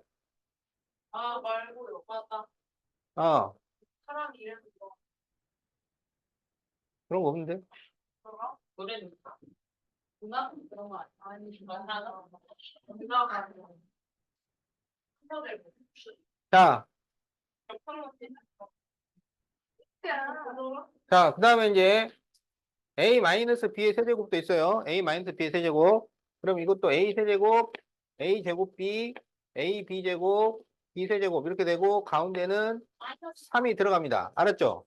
아, 말고요. 맞다. 어, 사람 이름 뭐 그런 거 없는데. 그런가? 노래는 누나 그런 거 아니 누나가 누나가 한번에 자, 그 다음에 이제 A-B의 세제곱도 있어요. A-B의 세제곱. 그럼 이것도 A 세제곱, A 제곱 B, A B 제곱, B 세제곱 이렇게 되고 가운데는 3이 들어갑니다. 알았죠?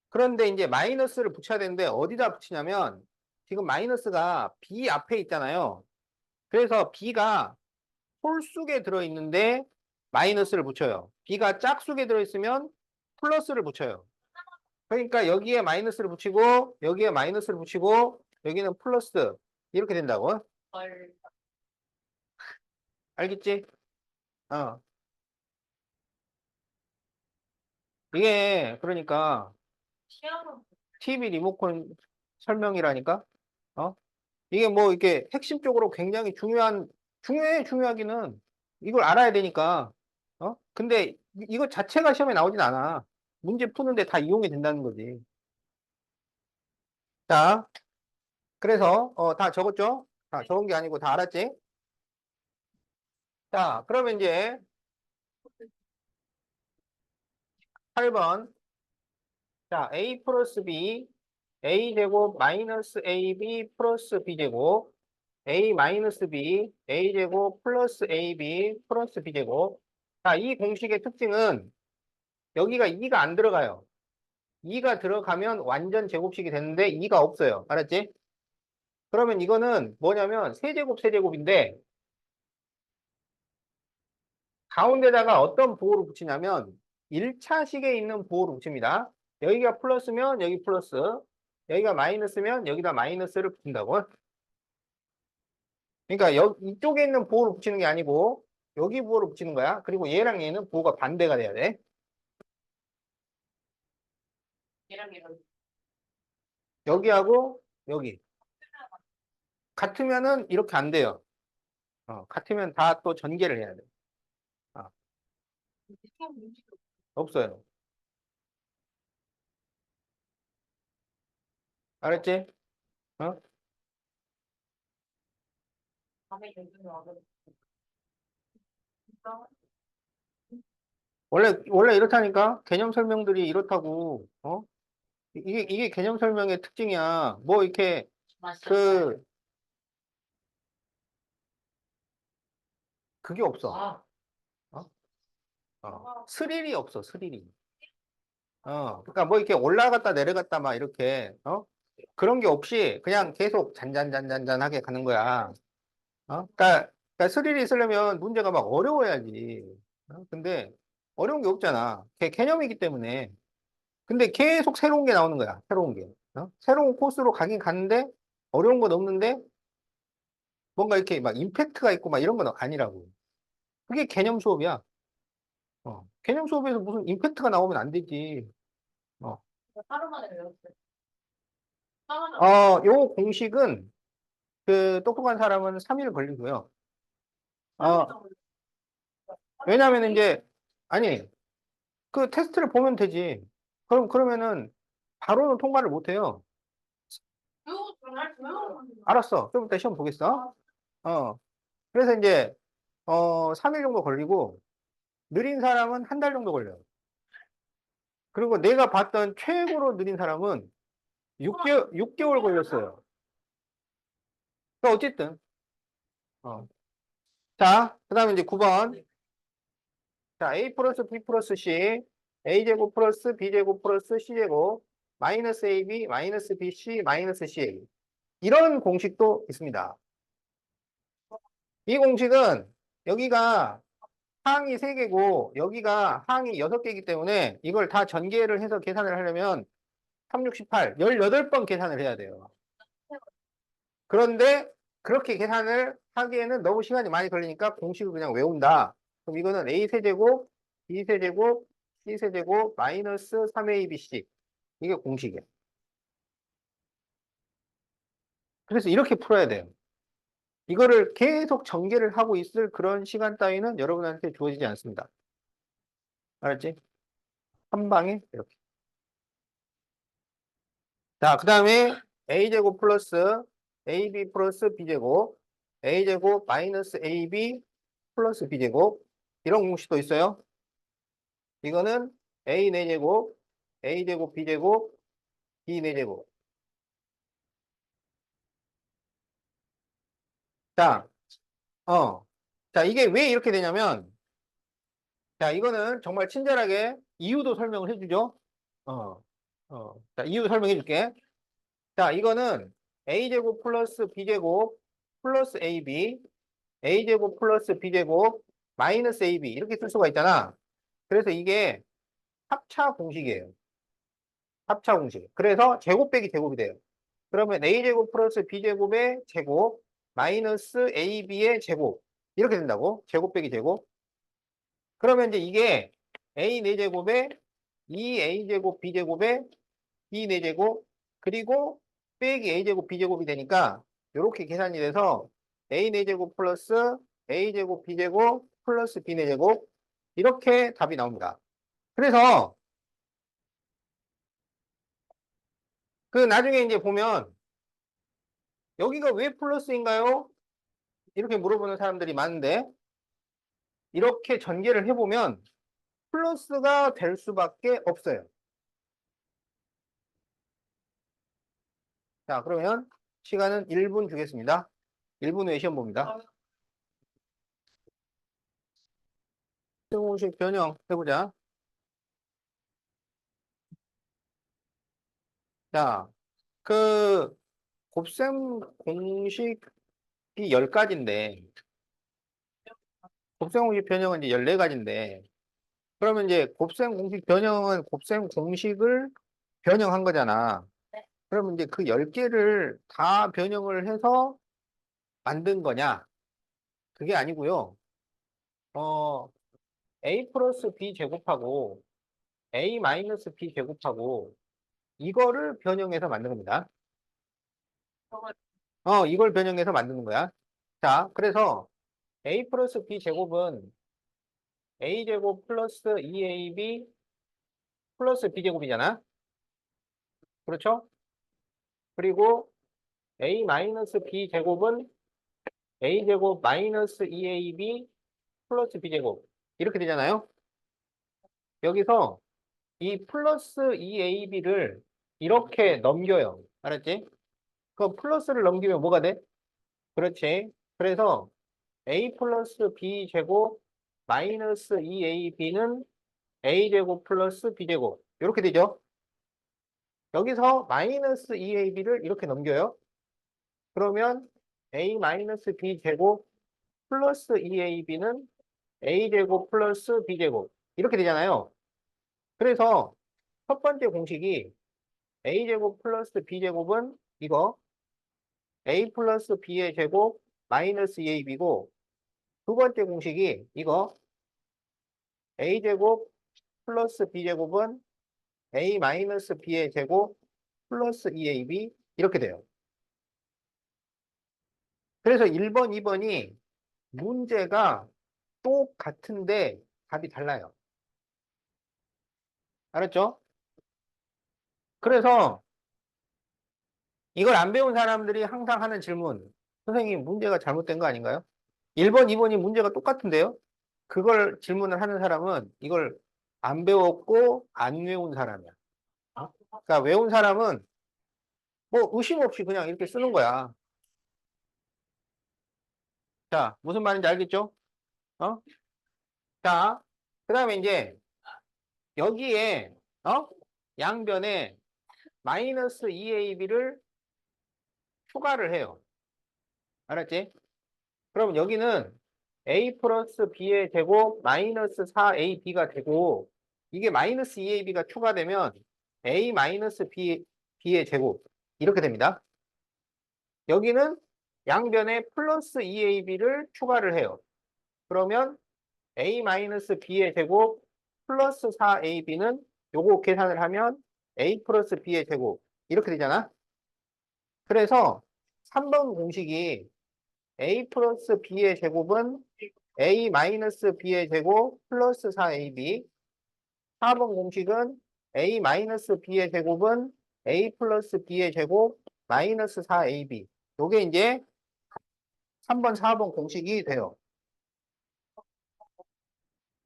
그런데 이제 마이너스를 붙여야 되는데 어디다 붙이냐면 지금 마이너스가 B 앞에 있잖아요. 그래서 B가 솔수에 들어있는데 마이너스를 붙여요. B가 짝수에 들어있으면 플러스를 붙여요. 그러니까 여기에 마이너스를 붙이고 여기에 마이너스를 붙이고 여기는 플러스 이렇게 된다고. 헐. 알겠지? 어. 이게 그러니까 시험은 TV 리모컨 설명이라니까. 어? 이게 뭐 이렇게 핵심적으로 굉장히 중요하기는 이걸 알아야 되니까. 어? 근데 이거 자체가 시험에 나오진 않아. 문제 푸는데 다 이용이 된다는 거지. 자, 그래서 다 적었죠? 다 적은 게 아니고 다 알았지? 자, 그러면 이제 8번. 자, a 플러스 b, a 제곱 마이너스 ab 플러스 b 제곱, a 마이너스 b, a 제곱 플러스 ab 플러스 b 제곱. 자, 이 공식의 특징은 여기가 2가 안 들어가요. 2가 들어가면 완전 제곱식이 되는데 2가 없어요. 알았지? 그러면 이거는 뭐냐면 세제곱 세제곱인데 가운데다가 어떤 부호를 붙이냐면 1차식에 있는 부호를 붙입니다. 여기가 플러스면 여기 플러스, 여기가 마이너스면 여기다 마이너스를 붙인다고. 그러니까 이쪽에 있는 부호를 붙이는 게 아니고 여기 부호를 붙이는 거야. 그리고 얘랑 얘는 부호가 반대가 돼야 돼. 얘랑 여기하고 여기. 같으면은 이렇게 안 돼요. 같으면 다 또 전개를 해야 돼. 어, 시험 문제도 없어요. 알았지? 어? 밤에 연습을 와서 진짜 원래 이렇다니까? 개념 설명들이 이렇다고, 이게 개념 설명의 특징이야. 뭐, 이렇게, 맛이 그, 그게 없어. 아, 어? 스릴이 없어, 스릴이. 그러니까 뭐 이렇게 올라갔다 내려갔다 막 이렇게, 그런 게 없이 그냥 계속 잔잔잔잔잔하게 가는 거야. 그러니까 스릴이 있으려면 문제가 막 어려워야지. 근데 어려운 게 없잖아. 개념이기 때문에. 근데 계속 새로운 게 나오는 거야. 새로운 게. 새로운 코스로 가긴 가는데 어려운 건 없는데 뭔가 이렇게 막 임팩트가 있고 막 이런 건 아니라고. 그게 개념 수업이야. 개념 수업에서 무슨 임팩트가 나오면 안 되지. 어, 하루 만에 외웠어요. 하루 만에 요 공식은 그 똑똑한 사람은 3일 걸리고요. 어, 왜냐면 이제 아니 그 테스트를 보면 되지. 그러면은 바로는 통과를 못 해요. 외우고 정말 외우고 알았어. 좀 이따 시험 보겠어. 그래서 이제 3일 정도 걸리고 느린 사람은 한 달 정도 걸려요. 그리고 내가 봤던 최고로 느린 사람은 6개월 걸렸어요. 그러니까 어쨌든. 어. 자, 그 다음에 이제 9번. 자, A 플러스 B 플러스 C, A제곱 플러스 B제곱 플러스 C제곱, 마이너스 AB, 마이너스 BC, 마이너스 CA. 이런 공식도 있습니다. 이 공식은 여기가 항이 3개고 여기가 항이 6개이기 때문에 이걸 다 전개를 해서 계산을 하려면 3, 6, 18, 18번 계산을 해야 돼요. 그런데 그렇게 계산을 하기에는 너무 시간이 많이 걸리니까 공식을 그냥 외운다. 그럼 이거는 A 세제곱, B 세제곱, C 세제곱, 마이너스 3ABC. 이게 공식이에요. 그래서 이렇게 풀어야 돼요. 이거를 계속 전개를 하고 있을 그런 시간 따위는 여러분한테 주어지지 않습니다. 알았지? 한 방에 이렇게. 자, 그 다음에 A제곱 플러스 AB 플러스 B제곱, A제곱 마이너스 AB 플러스 B제곱. 이런 공식도 있어요. 이거는 A 4제곱, A제곱 B제곱, B 4제곱. 자, 자, 이게 왜 이렇게 되냐면, 자, 이거는 정말 친절하게 이유도 설명을 해주죠. 자, 이유 설명해 줄게. 자, 이거는 A제곱 플러스 B제곱 플러스 AB, A제곱 플러스 B제곱 마이너스 AB. 이렇게 쓸 수가 있잖아. 그래서 이게 합차 공식이에요. 합차 공식. 그래서 제곱 빼기 제곱이 돼요. 그러면 a제곱 플러스 b제곱의 제곱 마이너스 ab의 제곱 이렇게 된다고. 제곱 빼기 제곱. 그러면 이제 이게 a 4제곱에 2a제곱 b제곱에 b 4제곱 그리고 빼기 a제곱 b제곱이 되니까 이렇게 계산이 돼서 a 4제곱 플러스 a제곱 b제곱 플러스 b 4제곱 이렇게 답이 나옵니다. 그래서 그 나중에 이제 보면 여기가 왜 플러스인가요? 이렇게 물어보는 사람들이 많은데 이렇게 전개를 해보면 플러스가 될 수밖에 없어요. 자, 그러면 시간은 1분 주겠습니다. 1분 후에 시험 봅니다. 공식 변형 해보자. 자, 그 곱셈 공식이 10가지인데 곱셈 공식 변형은 이제 14가지인데 그러면 이제 곱셈 공식 변형은 곱셈 공식을 변형한 거잖아. 네. 그러면 이제 그 10개를 다 변형을 해서 만든 거냐? 그게 아니고요. 어, a 플러스 b 제곱하고 a 마이너스 b 제곱하고 이거를 변형해서 만든 겁니다. 저걸 이걸 변형해서 만드는 거야. 자, 그래서 a 플러스 b 제곱은 a 제곱 플러스 2ab 플러스 b 제곱이잖아. 그렇죠? 그리고 a 마이너스 b 제곱은 a 제곱 마이너스 2ab 플러스 b 제곱 이렇게 되잖아요. 여기서 이 플러스 2ab를 이렇게 넘겨요. 알았지? 그 플러스를 넘기면 뭐가 돼? 그렇지. 그래서 a 플러스 b 제곱 마이너스 2ab는 a 제곱 플러스 b 제곱 이렇게 되죠. 여기서 마이너스 2ab를 이렇게 넘겨요. 그러면 a 마이너스 b 제곱 플러스 2ab는 a 제곱 플러스 b 제곱 이렇게 되잖아요. 그래서 첫 번째 공식이 a 제곱 플러스 b 제곱은 이거 a 플러스 b의 제곱 마이너스 2ab이고 두 번째 공식이 이거 a 제곱 플러스 b 제곱은 a 마이너스 b의 제곱 플러스 2ab 이렇게 돼요. 그래서 1번, 2번이 문제가 똑같은데 답이 달라요. 알았죠? 그래서 이걸 안 배운 사람들이 항상 하는 질문. 선생님, 문제가 잘못된 거 아닌가요? 1번, 2번이 문제가 똑같은데요? 그걸 질문을 하는 사람은 이걸 안 배웠고 안 외운 사람이야. 그러니까 외운 사람은 뭐 의심 없이 그냥 이렇게 쓰는 거야. 자, 무슨 말인지 알겠죠? 어? 자, 그 다음에 이제 여기에 양변에 마이너스 2ab를 추가를 해요. 알았지? 그럼 여기는 a 플러스 b의 제곱 마이너스 4ab가 되고 이게 마이너스 2ab가 추가되면 a 마이너스 b의 제곱 이렇게 됩니다. 여기는 양변에 플러스 2ab를 추가를 해요. 그러면 a 마이너스 b의 제곱 플러스 4ab는 요거 계산을 하면 a 플러스 b의 제곱 이렇게 되잖아. 그래서 3번 공식이 a 플러스 b의 제곱은 a 마이너스 b의 제곱 플러스 4ab 4번 공식은 a 마이너스 b의 제곱은 a 플러스 b의 제곱 마이너스 4ab 요게 이제 3번, 4번 공식이 돼요.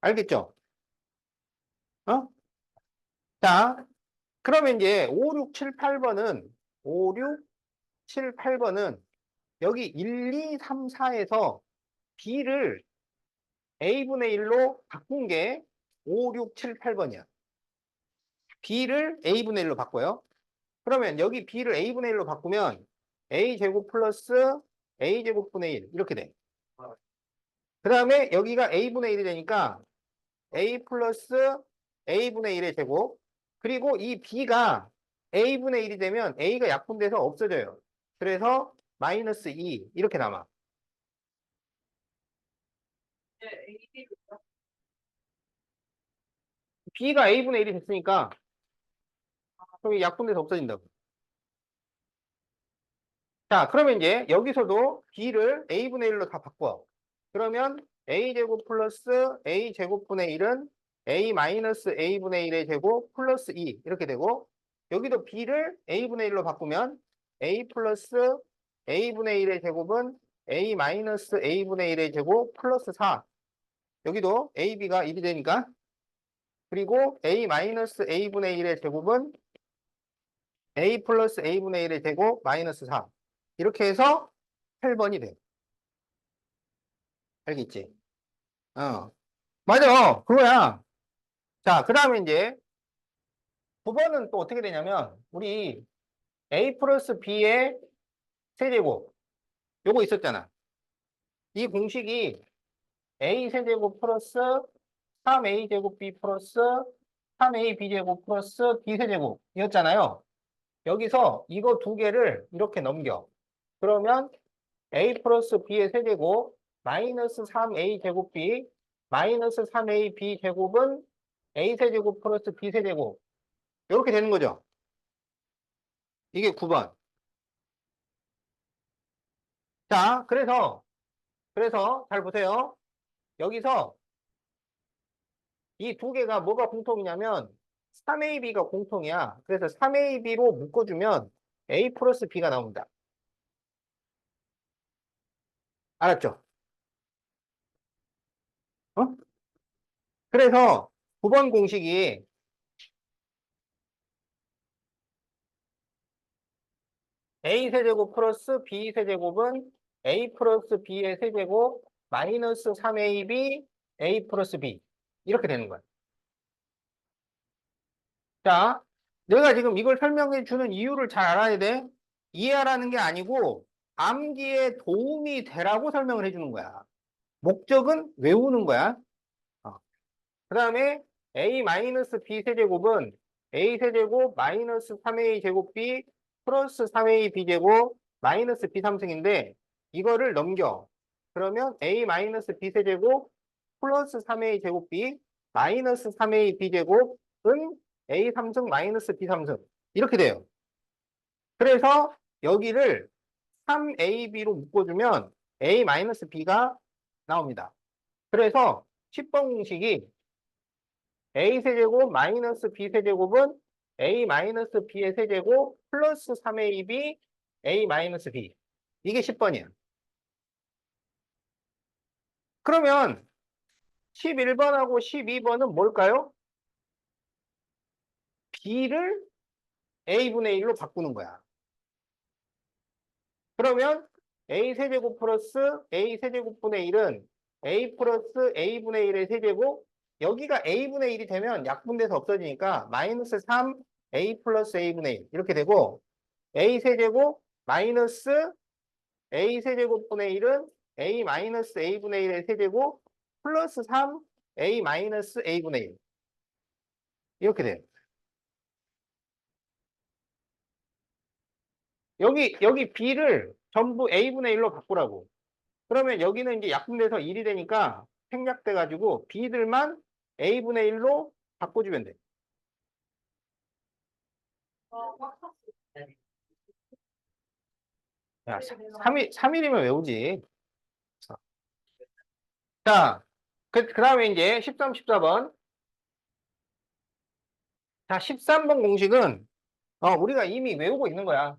알겠죠? 어? 자, 그러면 이제 5, 6, 7, 8번은 5, 6, 7, 8번은 여기 1, 2, 3, 4에서 b를 a분의 1로 바꾼 게 5, 6, 7, 8번이야. b를 a분의 1로 바꿔요. 그러면 여기 b를 a분의 1로 바꾸면 a제곱 플러스 a제곱분의 1 이렇게 돼. 그 다음에 여기가 a분의 1이 되니까 a 플러스 a분의 1의 제곱 그리고 이 b가 a분의 1이 되면 a가 약분돼서 없어져요. 그래서 마이너스 2 이렇게 남아. 네, AB를 b가 a분의 1이 됐으니까 그럼 약분돼서 없어진다고. 자, 그러면 이제 여기서도 b를 a분의 1로 다 바꿔. 그러면 a제곱 플러스 a제곱분의 1은 a 마이너스 a분의 1의 제곱 플러스 2 이렇게 되고 여기도 b를 a분의 1로 바꾸면 a 플러스 a분의 1의 제곱은 a 마이너스 a분의 1의 제곱 플러스 4 여기도 ab가 1이 되니까 그리고 a 마이너스 a분의 1의 제곱은 a 플러스 a분의 1의 제곱 마이너스 4 이렇게 해서 8번이 돼. 알겠지? 어. 맞아. 그거야. 자, 그 다음에 이제 9번은 또 어떻게 되냐면, 우리 a 플러스 b의 세제곱. 요거 있었잖아. 이 공식이 a 세제곱 플러스 3a 제곱 b 플러스 3a b 제곱 플러스 b 세제곱 이었잖아요. 여기서 이거 두 개를 이렇게 넘겨. 그러면 a 플러스 b의 세제곱 마이너스 3a 제곱 b 마이너스 3a b 제곱은 a 세제곱 플러스 b 세제곱 이렇게 되는 거죠. 이게 9번. 자, 그래서 잘 보세요. 여기서 이 두 개가 뭐가 공통이냐면 3ab가 공통이야. 그래서 3ab로 묶어주면 a 플러스 b가 나온다. 알았죠? 어? 그래서 9번 공식이 a 세제곱 플러스 b 세제곱은 a 플러스 b의 세제곱 마이너스 3ab a 플러스 b 이렇게 되는 거야. 자, 내가 지금 이걸 설명해 주는 이유를 잘 알아야 돼. 이해하라는 게 아니고 암기에 도움이 되라고 설명을 해 주는 거야. 목적은 외우는 거야. 그 다음에 a 마이너스 b 세제곱은 a 세제곱 마이너스 3a 제곱 b 플러스 3a b 제곱 마이너스 b 3승인데 이거를 넘겨. 그러면 a 마이너스 b 세제곱 플러스 3a 제곱 b 마이너스 3a b 제곱은 a 3승 마이너스 b 3승 이렇게 돼요. 그래서 여기를 3ab로 묶어주면 a 마이너스 b가 나옵니다. 그래서 10번 공식이 a 세제곱 마이너스 b 세제곱은 a 마이너스 b의 세제곱 플러스 3ab a 마이너스 b 이게 10번이야. 그러면 11번하고 12번은 뭘까요? b를 a분의 1로 바꾸는 거야. 그러면 a 세제곱 플러스 a 세제곱분의 1은 a 플러스 a분의 1의 세제곱 여기가 a분의 1이 되면 약분돼서 없어지니까 마이너스 3 a 플러스 a분의 1 이렇게 되고 a 세제곱 마이너스 a 세제곱분의 1은 a 마이너스 a분의 1의 세제곱 플러스 3 a 마이너스 a분의 1 이렇게 돼요. 여기 b를 전부 a분의 1로 바꾸라고. 그러면 여기는 이제 약분돼서 1이 되니까 생략돼가지고 b들만 a분의 1로 바꿔주면 돼. 꽉 찼어요. 네. 야, 3일이면 외우지. 자, 그 다음에 이제 13, 14번. 자, 13번 공식은 우리가 이미 외우고 있는 거야.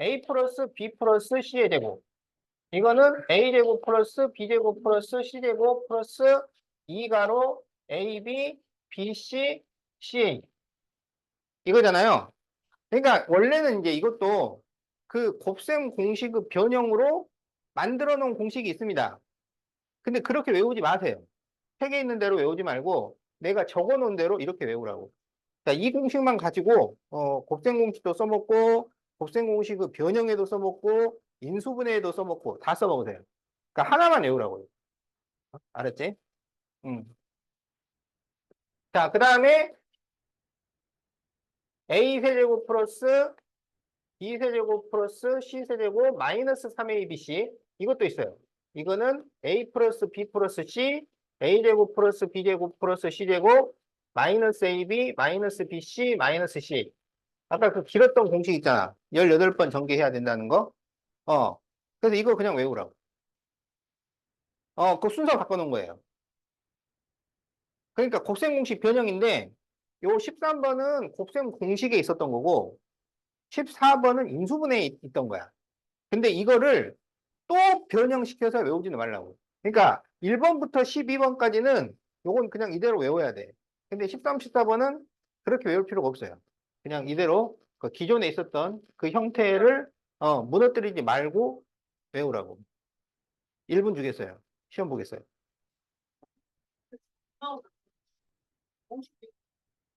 a 플러스 b 플러스 c의 제곱. 이거는 a제곱 플러스 b제곱 플러스 c제곱 플러스 2가로 ab, bc, ca. 이거잖아요. 그러니까 원래는 이제 이것도 그 곱셈 공식의 변형으로 만들어 놓은 공식이 있습니다. 근데 그렇게 외우지 마세요. 책에 있는 대로 외우지 말고 내가 적어 놓은 대로 이렇게 외우라고. 그러니까 이 공식만 가지고 곱셈 공식도 써먹고 곱셈 공식의 변형에도 써먹고 인수분해에도 써먹고 다 써먹으세요. 그러니까 하나만 외우라고요. 알았지? 자, 그 다음에 A 세제곱 플러스 B 세제곱 플러스 C 세제곱 마이너스 3ABC 이것도 있어요. 이거는 A 플러스 B 플러스 C A제곱 플러스 B제곱 플러스 C제곱 마이너스 AB 마이너스 BC 마이너스 C 아까 그 길었던 공식 있잖아. 18번 전개해야 된다는 거. 그래서 이거 그냥 외우라고. 그 순서 바꿔놓은 거예요. 그러니까 곱셈 공식 변형인데 요 13번은 곱셈 공식에 있었던 거고 14번은 인수분해에 있던 거야. 근데 이거를 또 변형시켜서 외우지는 말라고. 그러니까 1번부터 12번까지는 요건 그냥 이대로 외워야 돼. 근데 13, 14번은 그렇게 외울 필요가 없어요. 그냥 이대로 그 기존에 있었던 그 형태를 무너뜨리지 말고 외우라고. 1분 주겠어요. 시험 보겠어요. 공식